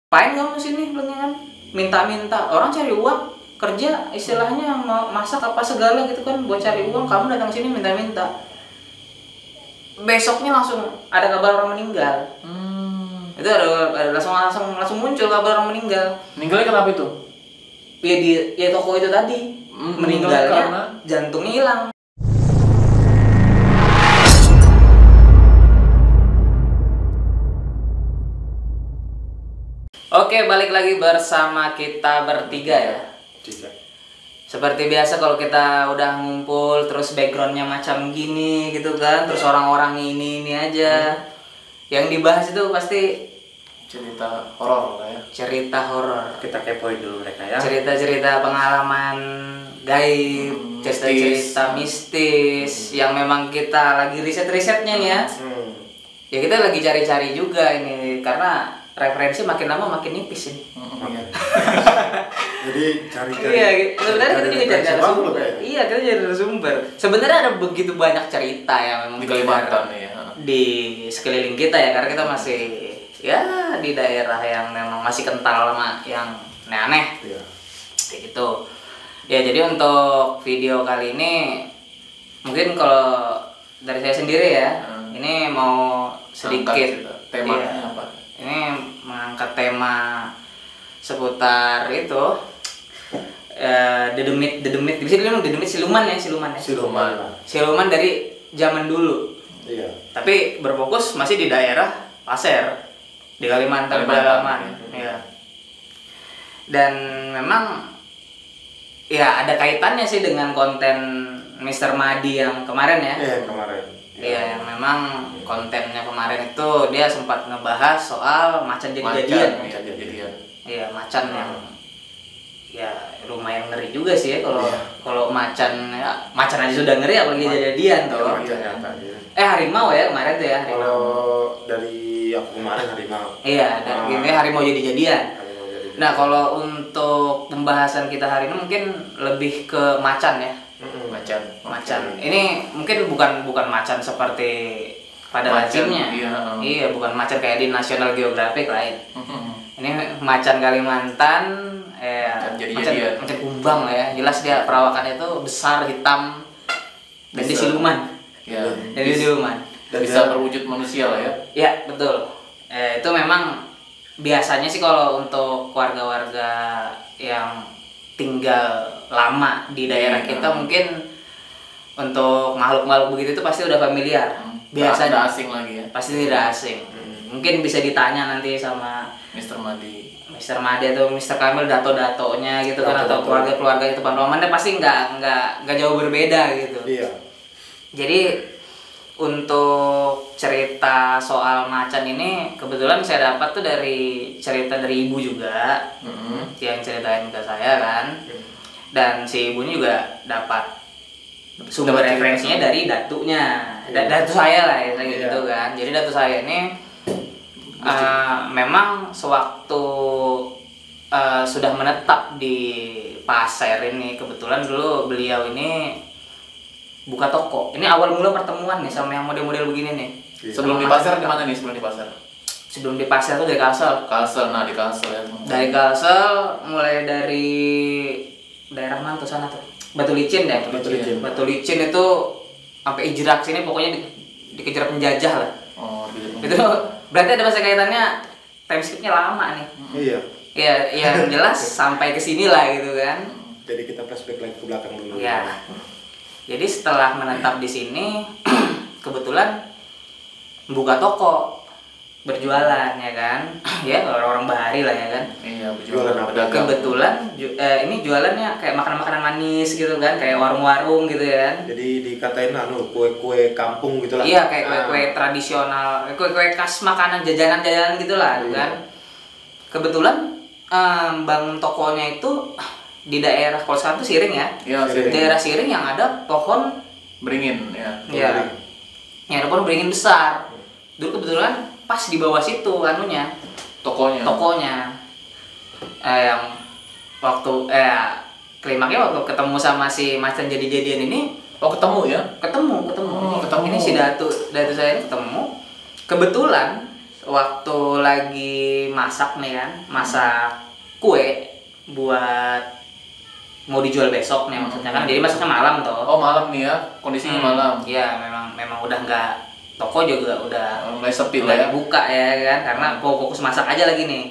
Ngapain kamu sini kan? Minta-minta, orang cari uang, kerja istilahnya masak apa segala gitu kan buat cari uang, kamu datang sini minta-minta. Besoknya langsung ada kabar orang meninggal. Itu ada langsung muncul kabar orang meninggal. Meninggalnya kenapa itu? Ya di toko itu tadi. Meninggalnya karena jantungnya hilang. Oke, balik lagi bersama kita bertiga ya. Seperti biasa kalau kita udah ngumpul terus backgroundnya macam gini gitu kan, terus orang-orangnya ini aja. Yang dibahas itu pasti cerita horor lah ya. Cerita horor. Kita kepoin dulu mereka ya. Cerita-cerita pengalaman gaib, cerita-cerita mistis yang memang kita lagi riset-risetnya nih ya. Ya kita lagi cari-cari juga ini karena referensi makin lama makin nipis ini. Jadi cari-cari. Iya, sebenarnya kita juga cari narasumber. Iya, kita cari narasumber. Sebenarnya ada begitu banyak cerita yang memang Di Kalimantan ya. Di sekeliling kita ya, karena kita masih ya di daerah yang memang masih kental sama yang aneh-aneh. Iya. Kayak gitu. Ya, jadi untuk video kali ini mungkin kalau dari saya sendiri ya, ini mau sedikit temanya apa? Ini mengangkat tema seputar itu dedemit bisa dibilang dedemit siluman ya. Siluman dari zaman dulu. Iya. Tapi berfokus masih di daerah Pasir di Kalimantan pedalaman. Ya. Dan memang ya ada kaitannya sih dengan konten Mr. Madi yang kemarin ya. Iya, kemarin. Iya, yang memang kontennya kemarin itu dia sempat ngebahas soal macan jadi-jadian. Iya, macan yang ya lumayan ngeri juga sih ya kalau macan aja sudah ngeri apalagi jadi-jadian tuh. Harimau ya kemarin tuh ya, harimau. Kalau dari aku kemarin harimau. Iya, dan ini harimau jadi-jadian. Nah, kalau untuk pembahasan kita hari ini mungkin lebih ke macan ya. Macan. Ini mungkin bukan macan seperti pada lazimnya. Iya, bukan macan kayak di National Geographic lain. Ini macan Kalimantan, macan kumbang lah ya. Jelas dia perawakannya itu besar, hitam, dan dia siluman. Ya. Jadi siluman. Dan bisa berwujud manusia lah ya. Ya, betul. Itu memang biasanya sih kalau untuk warga-warga yang tinggal lama di daerah kita mungkin untuk makhluk-makhluk begitu itu pasti udah familiar. Biasanya asing lagi ya. Pasti tidak asing. Mungkin bisa ditanya nanti sama Mr. Madi atau Mr. Kamil dato-datonya gitu kan, atau keluarga-keluarga itu teman-temannya pasti nggak jauh berbeda gitu. Iya. Jadi untuk cerita soal macan ini kebetulan saya dapat tuh dari cerita dari ibu juga, yang ceritain ke saya kan, dan si ibunya juga dapat sumber referensinya dari datunya, datu saya lah ya gitu kan. Jadi datu saya ini memang sewaktu sudah menetap di Pasir ini, kebetulan dulu beliau ini buka toko. Ini awal mula pertemuan nih sama yang model-model begini nih. Sebelum di Pasir di mana nih sebelum di Pasir? Sebelum di Pasir tuh dari Kalsel. Di Kalsel ya. Dari Kalsel, mulai dari daerah mana tuh sana tuh? Batu Licin deh. Batu Licin itu sampai Ijrak sini pokoknya dikejar penjajah lah. Itu berarti ada masa kaitannya, time skipnya lama nih. Iya. Ya, yang jelas sampai ke sini lah gitu kan. Jadi kita flashback lagi ke belakang dulu. Ya. Jadi setelah menetap di sini, kebetulan buka toko, berjualan ya kan, ya orang bahari lah ya kan. Iya, berjualan apa? Kebetulan ini jualannya kayak makanan-makanan manis gitu kan, kayak warung-warung gitu ya kan. Jadi dikatain kue-kue kampung gitu lah. Iya, kayak kue-kue tradisional, kue-kue khas makanan jajanan-jajanan gitulah kan. Kebetulan bangun tokonya itu di daerah, kalau sekarang tuh Siring ya. Iya, Siring. Daerah Siring yang ada pohon beringin ya. Iya. Yang ada pohon beringin besar. Dulu kebetulan pas di bawah situ anunya, tokonya. Yang waktu klimaknya waktu ketemu sama si macan jadi-jadian ini. Ketemu ya? Ketemu. Ini si datu saya ini ketemu. Kebetulan waktu lagi masak nih kan, masak kue buat mau dijual besok nih maksudnya kan. Jadi masaknya malam toh. Oh malam nih ya, kondisinya malam. Iya, memang udah nggak, toko juga udah mulai sepi lah ya. Buka ya kan, karena fokus masak aja lagi nih.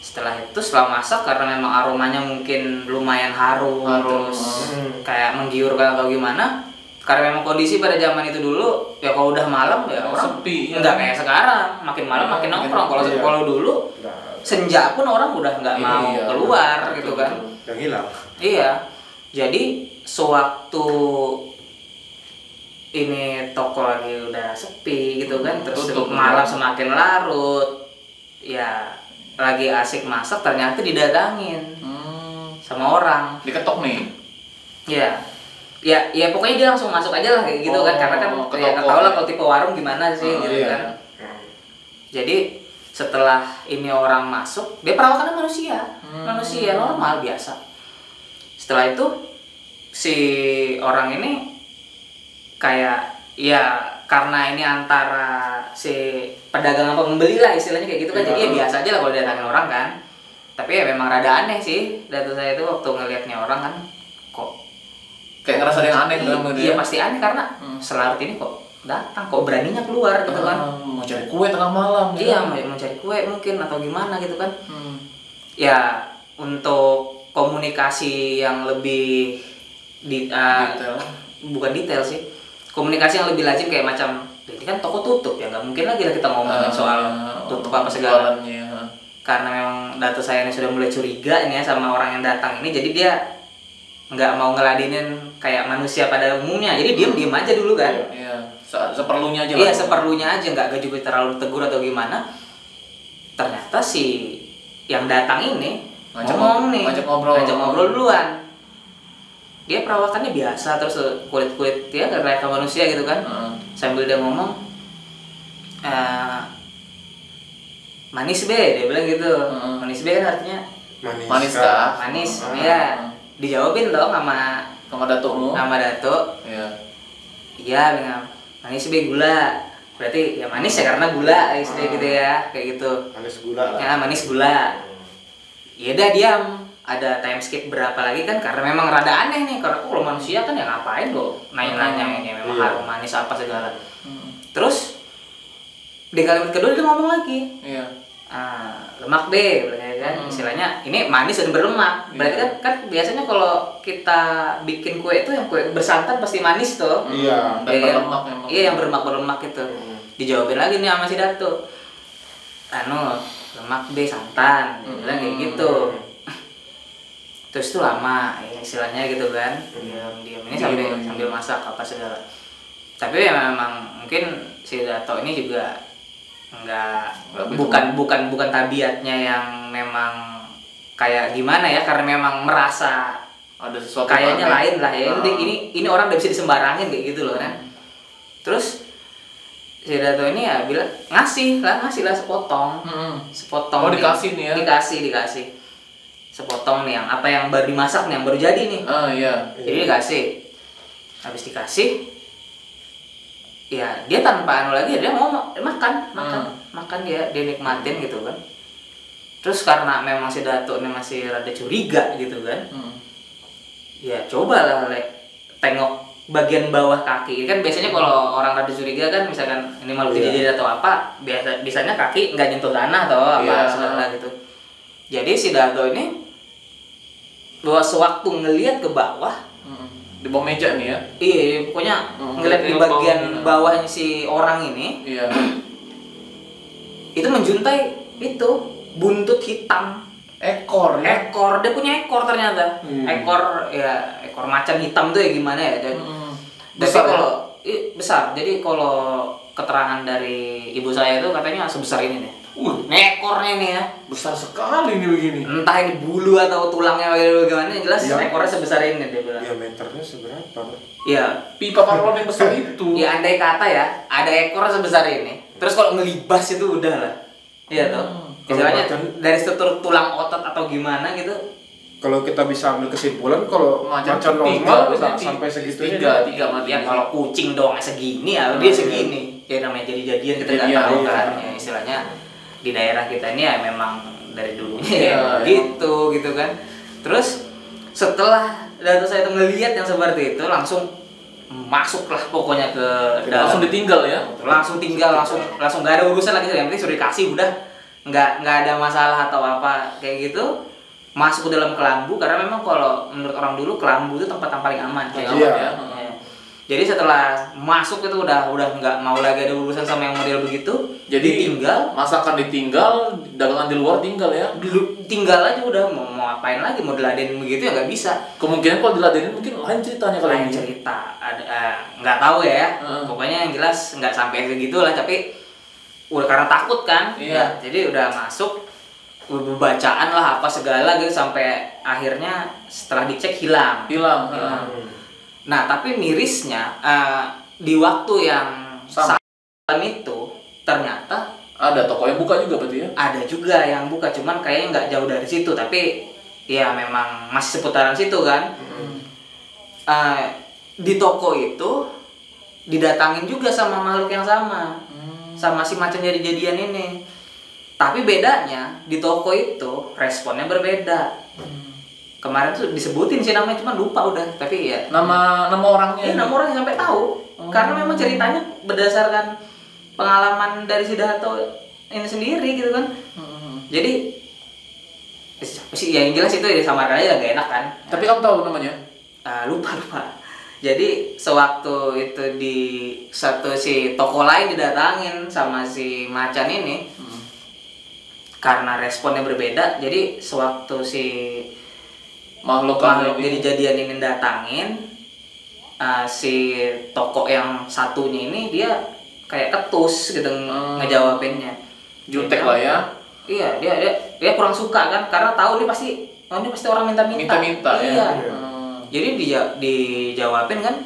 Setelah masak karena memang aromanya mungkin lumayan harum. Terus kayak menggiurkan atau gimana, karena memang kondisi pada zaman itu dulu ya kalau udah malam ya orang sepi ya. Nggak kayak sekarang, makin malam makin nongkrong. Kalau dulu senja pun orang udah nggak mau keluar gitu kan. Udah hilang. Iya, jadi sewaktu ini toko lagi udah sepi gitu kan, terus malam semakin larut, ya lagi asik masak ternyata didatangin sama orang. Diketok nih. Ya pokoknya dia langsung masuk aja lah kayak gitu kan, karena kan ya tau lah kalau tipe warung gimana sih gitu kan. Jadi setelah ini orang masuk, dia perawakannya manusia normal biasa. Setelah itu si orang ini kayak ya karena ini antara si pedagang apa pembeli lah istilahnya kayak gitu kan, jadi ya biasa aja lah kalau datangin orang kan. Tapi ya memang rada aneh sih datu saya itu waktu ngelihatnya orang kan, kok kayak ngerasa ada yang aneh dalam dia. Iya pasti aneh karena selarut ini kok datang, kok beraninya keluar gitu kan. Mau cari kue tengah malam. Iya, mau cari kue mungkin atau gimana gitu kan. Ya untuk komunikasi yang lebih detail. Bukan detail sih, komunikasi yang lebih lazim kayak macam ini kan toko tutup ya, nggak mungkin lagi lah kita ngomongin soal tutup apa segala. Karena memang data saya ini sudah mulai curiga ini ya sama orang yang datang ini, jadi dia nggak mau ngeladenin kayak manusia pada umumnya, jadi diem aja dulu kan. Iya, seperlunya aja. Iya, seperlunya aja, nggak juga terlalu tegur atau gimana. Ternyata si yang datang ini ngajak ngobrol duluan. Dia perawakannya biasa, terus kulit dia kayak manusia gitu kan. Sambil dia ngomong, manis be, dia bilang gitu. Manis be kan artinya manis kah? Manis, ya. Dijawabin dong sama datukmu. Sama datuk. Iya. Iya, bilang manis be gula. Berarti ya manis ya karena gula istilah gitu ya, kayak gitu. Manis gula lah. Ya, manis gula. Ya udah diam. Ada time skip berapa lagi kan, karena memang rada aneh nih, karena kalau manusia kan ya ngapain lo nanya-nanya ini memang harum manis apa segala. Terus di kalimat kedua dia ngomong lagi. Iya. Lemak deh, kan istilahnya ini manis dan berlemak. Berarti kan biasanya kalau kita bikin kue itu yang kue bersantan pasti manis tuh. Iya. Dan berlemak memang. Iya, yang berlemak itu. Dijawabin lagi nih sama si Datu. Lemak deh santan, dia bilang kayak gitu. Terus itu lama ya, istilahnya gitu kan, diam ini sambil masak apa segala. Tapi ya memang mungkin si Dato ini juga bukan tabiatnya yang memang kayak gimana ya, karena memang merasa ada sesuatu kayaknya lain lah ya. Ini orang udah bisa disembarangin kayak gitu loh kan. Terus si Dato ini ya bilang ngasih lah sepotong. Oh, dikasih nih ya. Dikasih. Sepotong nih yang baru dimasak nih, yang baru jadi nih. Iya. Jadi dikasih. Habis dikasih, ya dia tanpa lagi dia mau makan dia nikmatin gitu kan. Terus karena memang si Dato ini masih rada curiga gitu kan. Ya cobalah tengok bagian bawah kaki. Kan biasanya kalau orang rada curiga kan misalkan ini malu jadi atau apa, biasanya kaki nggak nyentuh tanah atau apa segala gitu. Jadi si Dato ini sewaktu ngelihat ke bawah, di bawah meja nih ya. Iya, pokoknya ngelihat di bagian bawahnya si orang ini. Iya. Itu menjuntai itu buntut hitam. Ekor, dia punya ekor ternyata. Ekor macan hitam tuh ya gimana ya. Besar kalau besar. Jadi kalau keterangan dari ibu saya itu katanya sebesar ini nih. Ekornya nih ya. Besar sekali nih begini. Entah ini bulu atau tulangnya bagaimana, yang jelas ekornya sebesar ini dia bilang. Diameternya seberapa? Iya. Pipa parlon yang besar itu. Ya andai kata ya, ada ekor sebesar ini. Terus kalau ngelibas itu udah lah. Iya toh. Istilahnya dari struktur tulang otot atau gimana gitu. kalau kita bisa ambil kesimpulan kalau macan normal nggak sampai segitunya. Tiga mati. Ya kalau kucing doang segini ya dia segini. Ya namanya jadi-jadian kita nggak tahu kan. Ya, istilahnya di daerah kita ini ya memang dari dulunya ya gitu kan. Terus setelah Datuk saya itu ngelihat yang seperti itu langsung masuklah pokoknya ke dalam. Langsung ditinggal ya? Langsung nggak ada urusan lagi, yang penting sudah dikasih udah nggak ada masalah atau apa kayak gitu. Masuk ke dalam kelambu, karena memang kalau menurut orang dulu kelambu itu tempat yang paling aman. Ya. Jadi setelah masuk itu udah nggak mau lagi ada urusan sama yang model begitu. Jadi tinggal, masakan ditinggal, dagangan di luar tinggal ya? Tinggal aja udah mau ngapain lagi, mau diladenin begitu ya nggak bisa. Kemungkinan kalau diladenin mungkin lain ceritanya kalau lain cerita, ada nggak tahu ya. Pokoknya yang jelas nggak sampai segitu lah, tapi udah karena takut kan. Iya. Jadi udah masuk. Bacaan lah apa segala gitu sampai akhirnya setelah dicek hilang. Nah tapi mirisnya di waktu yang saat itu ternyata ada toko yang buka juga berarti ya? Ada juga yang buka, cuman kayaknya nggak jauh dari situ, tapi ya memang masih seputaran situ kan. Di toko itu didatangin juga sama makhluk yang sama, sama si macan jadi-jadian ini. Tapi bedanya di toko itu responnya berbeda. Kemarin tuh disebutin sih namanya, cuma lupa udah. Tapi ya nama orangnya. Nama orangnya sampai tahu. Karena memang ceritanya berdasarkan pengalaman dari si Dato ini sendiri gitu kan. Jadi sih ya yang jelas itu ya disamarkan aja gak enak kan. Tapi kamu tahu namanya? Lupa. Jadi sewaktu itu di satu si toko lain didatangin sama si macan ini. Karena responnya berbeda, jadi sewaktu si makhluk jadi-jadian ini datangin, si toko yang satunya ini dia kayak ketus gitu ngejawabinnya. Jutek lah ya. Iya, dia kurang suka kan, karena tahu ini pasti orang minta-minta. Iya. Jadi dijawabin kan,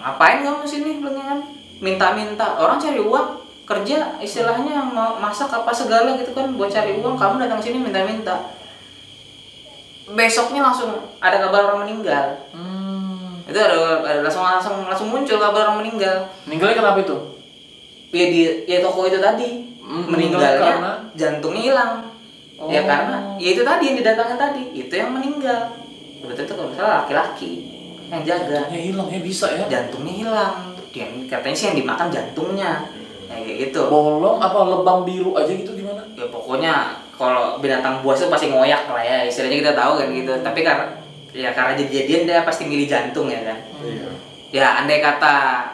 ngapain kamu sini kan? Minta-minta, orang cari uang. Kerja istilahnya mau masak apa segala gitu kan buat cari uang, kamu datang sini minta-minta. Besoknya langsung ada kabar orang meninggal. Itu ada langsung muncul kabar orang meninggal. Meninggalnya kenapa itu? Ya toko itu tadi. Meninggalnya karena jantungnya hilang. Ya karena ya itu tadi yang didatangin tadi, itu yang meninggal. Betul itu kalau misalnya laki-laki yang jaga. Jantungnya hilang ya, bisa ya? Jantungnya hilang. Katanya sih yang dimakan jantungnya. Kayak gitu. Bolong apa lebam biru aja gitu gimana? Ya pokoknya kalau binatang buas itu pasti ngoyak lah ya, istilahnya kita tahu kan gitu. Tapi karena jadi-jadian dia pasti milih jantung ya kan. Ya andai kata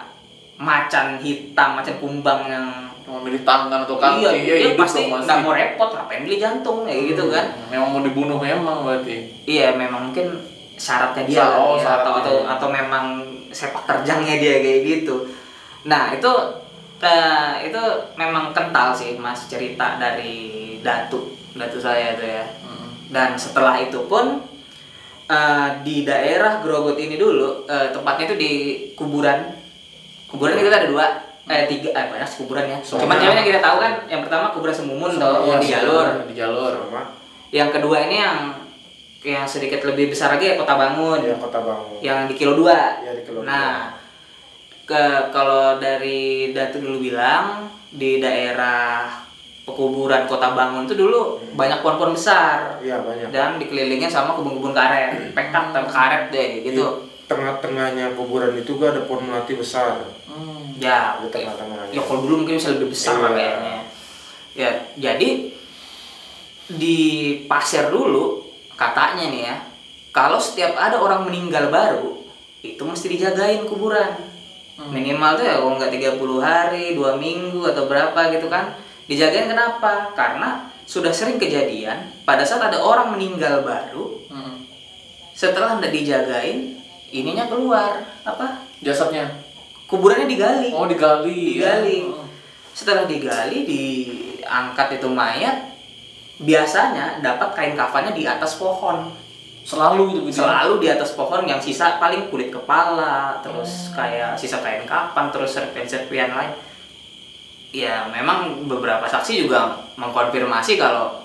macan hitam, macan kumbang yang cuma milih tangan atau kaki, dia pasti nggak mau repot, ngapain milih jantung kayak gitu kan. Memang mau dibunuh memang berarti. Iya, memang mungkin syaratnya dia atau memang sepak terjangnya dia kayak gitu. Nah itu memang kental sih mas cerita dari datu saya itu ya. Dan setelah itu pun di daerah Grogot ini dulu tempatnya itu di kuburan kita ada tiga banyak kuburan ya. Cuman yang kita tahu kan yang pertama kuburan Semumun di jalur. Yang kedua ini yang sedikit lebih besar lagi ya Kota Bangun. Yang di Kilo 2. Nah kalau dari Datu dulu bilang di daerah pekuburan Kota Bangun itu dulu banyak pohon-pohon besar. Iya, banyak. Dan dikelilingi sama kebun-kebun karet, pekat atau karet deh gitu. Di tengah-tengahnya kuburan itu juga ada pohon melati besar. Ya, di tengah-tengahnya. Ya kalau dulu mungkin bisa lebih besar lah kayaknya. Ya, jadi di pasir dulu katanya nih ya, kalau setiap ada orang meninggal baru itu mesti dijagain kuburan. Minimal tuh ya kalau nggak 30 hari, 2 minggu atau berapa gitu kan. Dijagain kenapa? Karena sudah sering kejadian pada saat ada orang meninggal baru, setelah nggak dijagain, ininya keluar apa? Jasadnya. Kuburannya digali. Oh digali. Setelah digali, diangkat itu mayat, biasanya dapat kain kafannya di atas pohon. Selalu gitu. Selalu di atas pohon, yang sisa paling kulit kepala, terus kayak sisa kain kafan, terus serpian-serpian lain. Ya memang beberapa saksi juga mengkonfirmasi kalau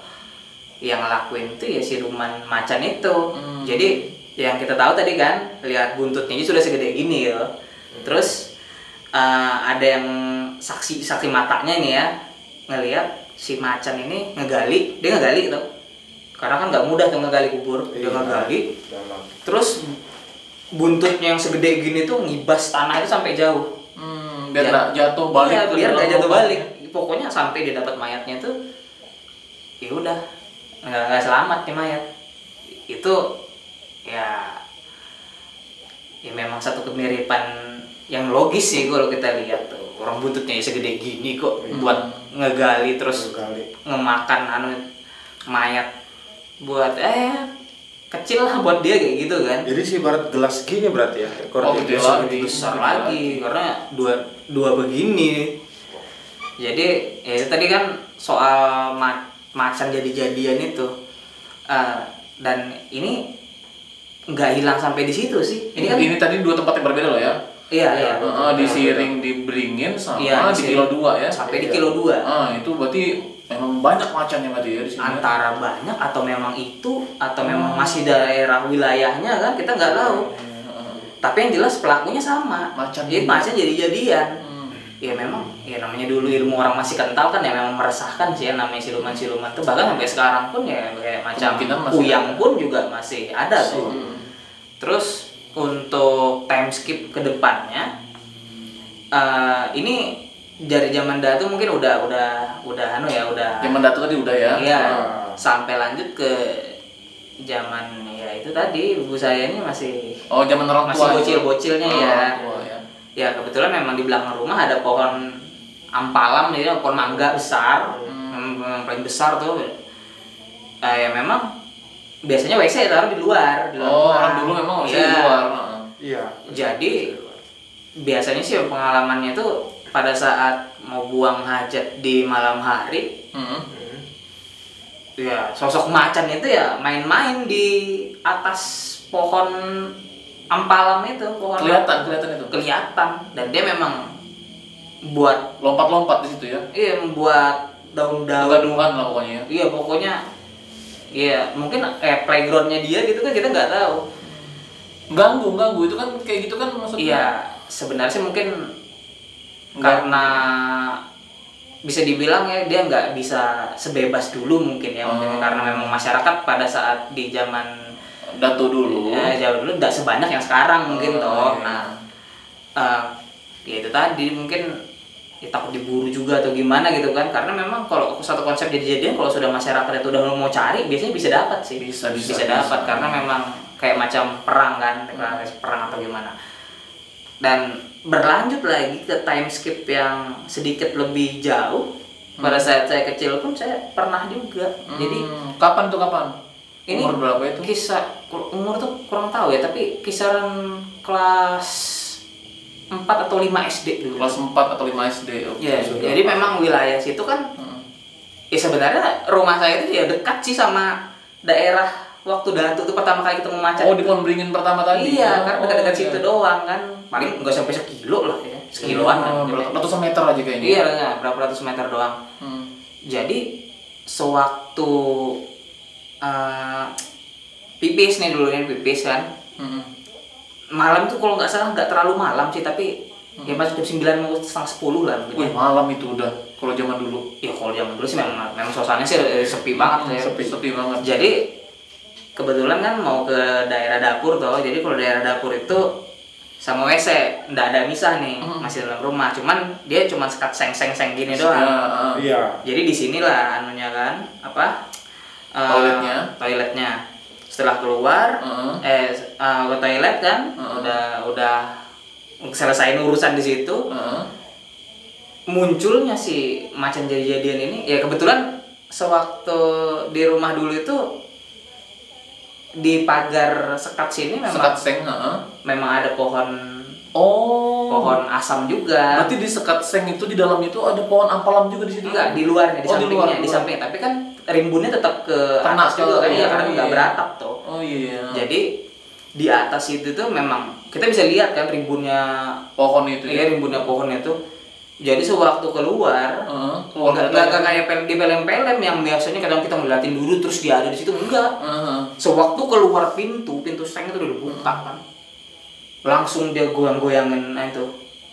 yang ngelakuin itu ya siluman macan itu. Jadi yang kita tahu tadi kan, lihat buntutnya sudah segede gini gitu. Terus ada yang saksi matanya nih ya ngelihat si macan ini ngegali tuh. Karena kan nggak mudah tuh ngegali kubur, dia ngegali. Terus buntutnya yang segede gini tuh ngibas tanah itu sampai jauh. Biar nggak jatuh balik. Iya, biar nggak jatuh balik. Pokoknya sampai dia dapat mayatnya tuh, ya udah nggak selamat nih mayat. Itu ya memang satu kemiripan yang logis sih kalau kita lihat tuh. Orang buntutnya segede gini kok buat ngegali terus ngemakan mayat buat kecil lah buat dia kayak gitu kan. Jadi si barat gelas gini berarti ya. Besar lagi karena dua begini. Jadi ya itu tadi kan soal macan jadi-jadian itu. Dan ini nggak hilang sampai di situ sih. Ini tadi 2 tempat yang berbeda loh ya. Iya. Di Siring, di Beringin, sama di Kilo 2 ya. Sampai di Kilo 2. Itu berarti memang banyak macannya berarti ya di sini. Antara banyak atau memang itu atau memang masih daerah wilayahnya kan kita nggak tahu. Tapi yang jelas pelakunya sama. Macan jadi-jadian. Ya memang ya namanya dulu ilmu orang masih kental kan ya, memang meresahkan sih ya namanya siluman tuh. Bahkan sampai sekarang pun ya kayak macam kuyang pun juga masih ada tuh. Terus untuk time skip ke depannya, ini dari zaman datu mungkin udah zaman datu tadi udah ya. Iya. Sampai lanjut ke zaman ya itu tadi ibu saya ini masih zaman orang tua. Masih bocil-bocilnya ya. Ya kebetulan memang di belakang rumah ada pohon ampalam, jadi pohon mangga besar, yang paling besar tuh. Ya memang biasanya WC taruh di luar. Orang dulu memang WC di luar. Iya. Jadi biasanya sih pengalamannya tuh pada saat mau buang hajat di malam hari, ya sosok macan itu ya main-main di atas pohon ampalam itu, kelihatan dan dia memang buat lompat-lompat di situ ya. Iya, membuat daun-daun gaduhan lah pokoknya. Iya, pokoknya iya, mungkin playgroundnya dia gitu kan kita nggak tahu. Ganggu itu kan kayak gitu kan maksudnya. Iya, sebenarnya sih mungkin karena bisa dibilang ya dia nggak bisa sebebas dulu mungkin ya, mungkin karena memang masyarakat pada saat di zaman datu dulu jauh dulu nggak sebanyak yang sekarang mungkin toh. Nah ya itu tadi mungkin ya, takut diburu juga atau gimana gitu kan, karena memang kalau satu konsep jadi-jadian kalau sudah masyarakat itu udah mau cari biasanya bisa dapat sih, bisa dapat karena memang kayak macam perang kan, perang atau gimana. Dan berlanjut lagi ke time skip yang sedikit lebih jauh, pada saat saya kecil pun saya pernah juga. Jadi kapan? Ini umur berapa itu? Umur tuh kurang tahu ya, tapi kisaran kelas 4 atau 5 SD dulu. Kelas 4 atau 5 SD. Ya, jadi memang wilayah situ kan ya sebenarnya rumah saya itu ya dekat sih sama daerah waktu datu tuh pertama kali ketemu macan. Di Pohon Beringin pertama tadi. Iya, karena dekat-dekat situ doang kan. Paling nggak sampai sekilo lah ya. Sekiloan kan. Ratusan meter aja kayaknya. Iya, berapa ratus meter doang. Jadi sewaktu pipis nih dulu nih, pipis kan. Malam tuh kalau nggak salah nggak terlalu malam sih, tapi ya masuk jam 9 mau setengah 10 lah mungkin. Wih, malam itu udah kalau zaman dulu. Ya kalau zaman dulu sih memang suasananya sih sepi banget ya. Sepi banget. Jadi kebetulan kan mau ke daerah dapur toh. Jadi kalau daerah dapur itu sama WC nggak ada misah nih, masih dalam rumah. Cuman dia cuma sekat seng gini doang. Iya. Jadi di sinilah anunya kan, toiletnya. Setelah keluar ke toilet kan, udah selesai urusan di situ. Munculnya si macan jadi-jadian ini ya kebetulan sewaktu di rumah dulu itu di pagar sekat sini memang ada pohon asam juga. Berarti di sekat seng itu di dalam itu ada pohon ampalam juga di situ? Enggak, di luarnya, di sampingnya. Tapi kan rimbunnya tetap ke atas juga kan, ya, karena nggak beratap tuh. Oh iya. Jadi di atas itu tuh memang kita bisa lihat kan rimbunnya pohon itu. Iya, rimbunnya pohon itu. Jadi sewaktu keluar, nggak kayak di film-film yang biasanya kadang kita ngeliatin dulu terus dia ada di situ, enggak. Sewaktu keluar pintu seng itu udah dibuka kan, langsung dia goyang-goyangin itu,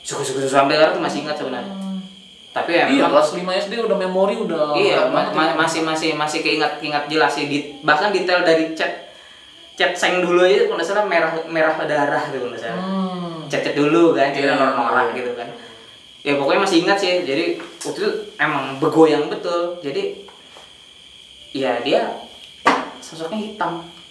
suku-suku sampai sekarang tuh masih ingat sebenarnya. Tapi ya iya, kelas 5 SD udah memori udah. Iya, masih keingat jelas sih, bahkan detail dari cat seng dulu aja kalau nggak salah merah darah gitu kalau nggak salah. Cat dulu kan, jadi norak gitu kan. Ya pokoknya masih ingat sih, jadi waktu itu emang bergoyang betul. Jadi ya dia sosoknya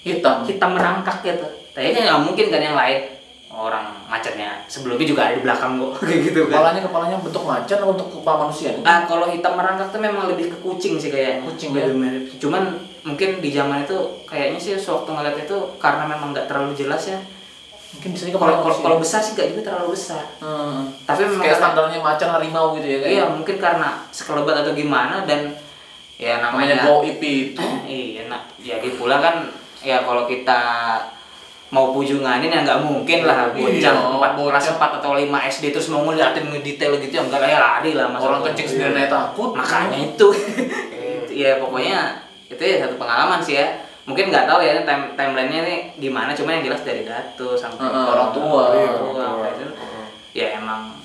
hitam menangkak gitu. Kayaknya nggak mungkin kan yang lain, orang macannya sebelumnya juga ada di belakang kok kayak gitu kan. Kepalanya bentuk macan atau bentuk kepala manusia? Kalau hitam merangkak tuh memang lebih ke kucing sih kayaknya. Kucing ya. Cuman mungkin di zaman itu kayaknya sih sewaktu ngeliat itu karena memang nggak terlalu jelas ya. Mungkin bisa kalau besar sih nggak juga terlalu besar. Tapi memang kayak standarnya macan harimau gitu ya kan? Iya, mungkin karena sekelebat atau gimana dan ya namanya goib itu. Iya, jadi pula kan ya kalau kita mau pujunganin ya nggak mungkin lah bocah kelas 4 atau 5 SD terus mau ngeliatin detail gitu ya nggak kayak lari lah orang kencing sendiri takut. Makanya itu ya pokoknya itu ya satu pengalaman sih ya. Mungkin nggak tahu ya timelinenya nih gimana, cuma yang jelas dari Datu sampai orang tua. Ya emang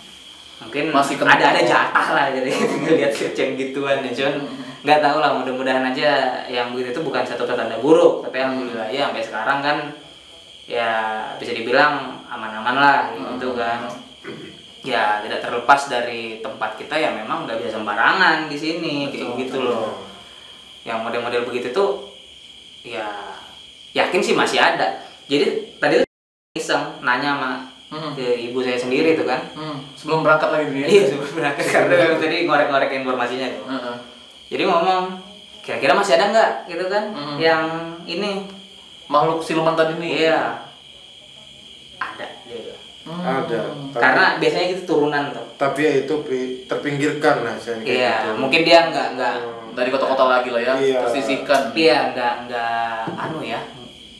mungkin masih ada jatah lah jadi ngeliat yang gituan ya, cuman nggak tahu lah, mudah-mudahan aja yang begitu itu bukan satu tanda buruk, tapi alhamdulillah ya sampai sekarang kan ya bisa dibilang aman-aman lah gitu kan. Ya tidak terlepas dari tempat kita ya memang nggak bisa sembarangan di sini kayak gitu loh. Yang model-model begitu tuh ya yakin sih masih ada. Jadi tadi tuh iseng nanya sama ke ibu saya sendiri tuh kan. Sebelum berangkat lagi dia. Iya, sebelum berangkat karena tadi ngorek-ngorek informasinya tuh. Jadi ngomong kira-kira masih ada nggak gitu kan yang ini makhluk siluman tadi nih. Iya. Ada gitu. Ada. Karena biasanya gitu turunan tuh. Tapi ya itu terpinggirkan lah saya kayak iya, gitu. mungkin dia nggak dari kota-kota lagi lah ya, iya. tersisihkan. Iya,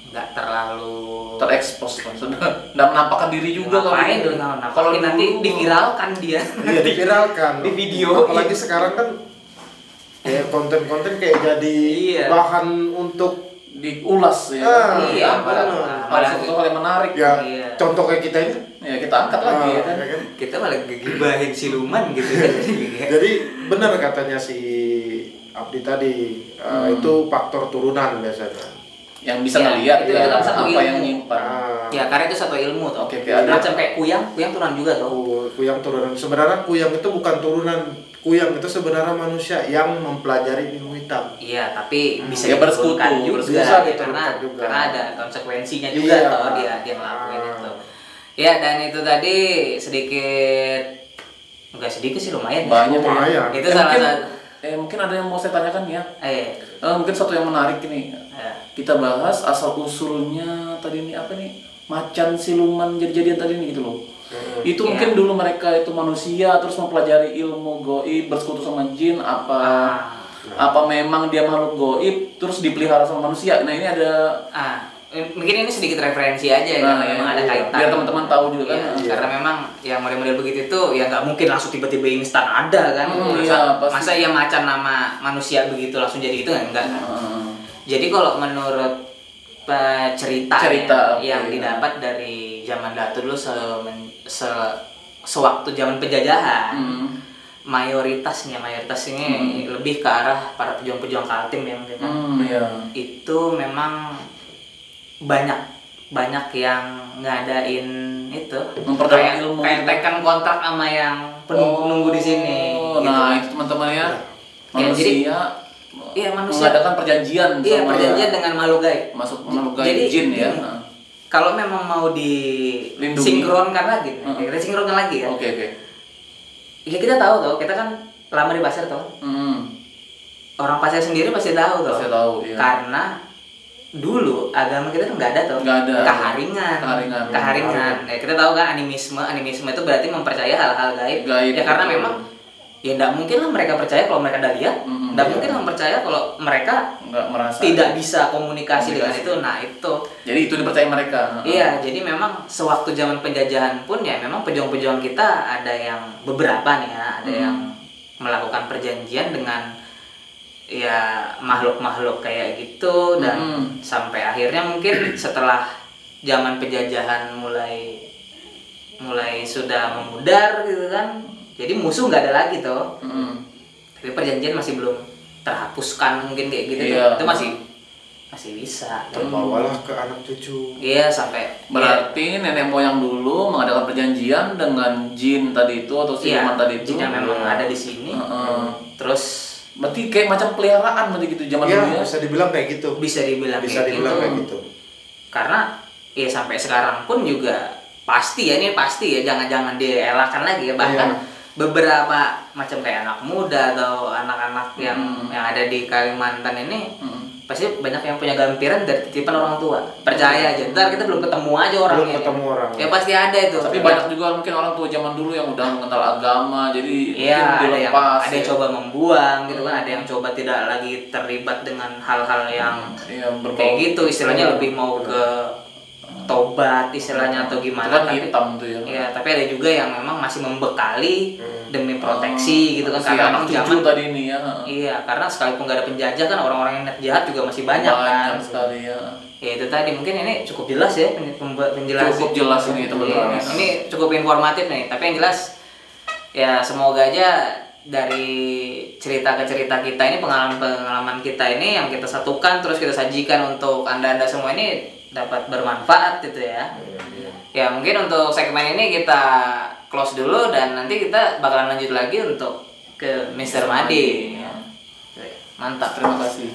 nggak terlalu terekspos kan, sudah nggak menampakkan diri juga. Ngapain dulu kalau nanti diviralkan dia. Iya, diviralkan di video. Apalagi sekarang kan ya konten-konten kayak jadi bahan untuk diulas ya. Iya, ada satu hal yang menarik ya. Contoh kayak kita ini ya kita angkat lagi ya kan. Kita malah gibahin siluman gitu kan. Jadi benar katanya si Abdi tadi itu faktor turunan biasanya yang bisa ngelihat itu kan satu apa ilmu yang nyimpan. Ya karena itu satu ilmu tuh. Oke, ada macam kayak kuyang turunan juga tuh. Kuyang turunan. Sebenarnya kuyang itu bukan turunan. Kuyang itu sebenarnya manusia yang mempelajari ilmu hitam. Iya, tapi bisa diturunkan juga karena ada konsekuensinya juga toh dia ngelakuin itu. Ya, dan itu tadi sedikit enggak sedikit sih lumayan. Banyak ya. Itu salah satu. Mungkin ada yang mau saya tanyakan ya. Mungkin satu yang menarik ini. Kita bahas asal usulnya tadi ini apa nih? Macan siluman jadi-jadian tadi ini gitu loh. Itu mungkin dulu mereka itu manusia terus mempelajari ilmu goib, bersekutu sama jin apa memang dia makhluk goib terus dipelihara sama manusia. Nah, ini ada mungkin ini sedikit referensi aja karena memang ada kaitan. Biar teman-teman tahu juga kan. Karena memang yang model-model begitu itu ya nggak mungkin langsung tiba-tiba instan ada kan. Masa ya macan nama manusia begitu langsung jadi itu enggak kan. Jadi kalau menurut cerita yang didapat dari zaman Datu dulu sewaktu zaman penjajahan, mayoritas ini lebih ke arah para pejuang-pejuang Kaltim ya mungkin kan. Itu memang banyak yang ngadain itu kayak tekan kontrak sama yang penunggu di sini. Nah, itu teman-teman ya. Manusia mengadakan perjanjian perjanjian dengan makhluk gaib. Makhluk gaib jin ya. Kalau memang mau disinkronkan lagi, sinkronkan lagi ya. Oke. Ya kita tahu tuh, kita kan lama di pasar tuh. Orang pasar sendiri pasti tahu tuh. Pasti tahu, iya. Karena dulu agama kita tuh nggak ada tuh. Nggak ada. Keharingan. Ya, kita tahu kan animisme itu berarti mempercaya hal-hal gaib. Ya karena memang ya nggak mungkin lah mereka percaya kalau mereka udah lihat Nggak mungkin mempercaya kalau mereka nggak merasa tidak bisa komunikasi dengan itu. Nah itu. Jadi itu dipercaya mereka. Iya, jadi memang sewaktu zaman penjajahan pun ya memang pejuang-pejuang kita ada yang beberapa nih ya, ada yang melakukan perjanjian dengan ya makhluk-makhluk kayak gitu dan sampai akhirnya mungkin setelah zaman penjajahan mulai sudah memudar gitu kan, jadi musuh nggak ada lagi tuh. Tapi perjanjian masih belum terhapuskan mungkin kayak gitu. Itu masih bisa terbawalah ke anak cucu. Iya, sampai berarti nenek moyang dulu mengadakan perjanjian dengan jin tadi itu atau siluman tadi itu. Jin yang memang ada di sini. Terus berarti kayak macam peliharaan berarti gitu zaman dulu ya. Bisa dibilang kayak gitu. Bisa dibilang kayak gitu. Karena ya sampai sekarang pun juga pasti ya jangan dielakkan lagi ya, bahkan beberapa macam kayak anak muda atau anak-anak yang ada di Kalimantan ini pasti banyak yang punya gampiran dari titipan orang tua. Percaya aja, ntar kita belum ketemu aja orangnya. Ya pasti ada itu. Tapi banyak juga mungkin orang tua zaman dulu yang udah mengenal agama, jadi mungkin dilepas. Ada yang coba membuang gitu kan, ada yang coba tidak lagi terlibat dengan hal-hal yang kayak gitu, istilahnya lebih mau ke tobat istilahnya atau gimana. Tapi hitam tuh ya. Iya, tapi ada juga yang memang masih membekali demi proteksi gitu kan, karena anak cucu tadi ini ya. Iya, karena sekalipun nggak ada penjajah kan orang-orang yang niat jahat juga masih banyak kan. Sekali ya. Ya itu tadi mungkin ini cukup jelas ya penjelasan. Cukup jelas ini teman-teman. Ini cukup informatif nih, tapi yang jelas ya semoga aja dari cerita ke cerita kita ini, pengalaman kita ini yang kita satukan terus kita sajikan untuk anda semua ini dapat bermanfaat gitu ya. Ya mungkin untuk segmen ini kita close dulu dan nanti kita bakalan lanjut lagi untuk ke Mr. Madi. Mantap, terima kasih.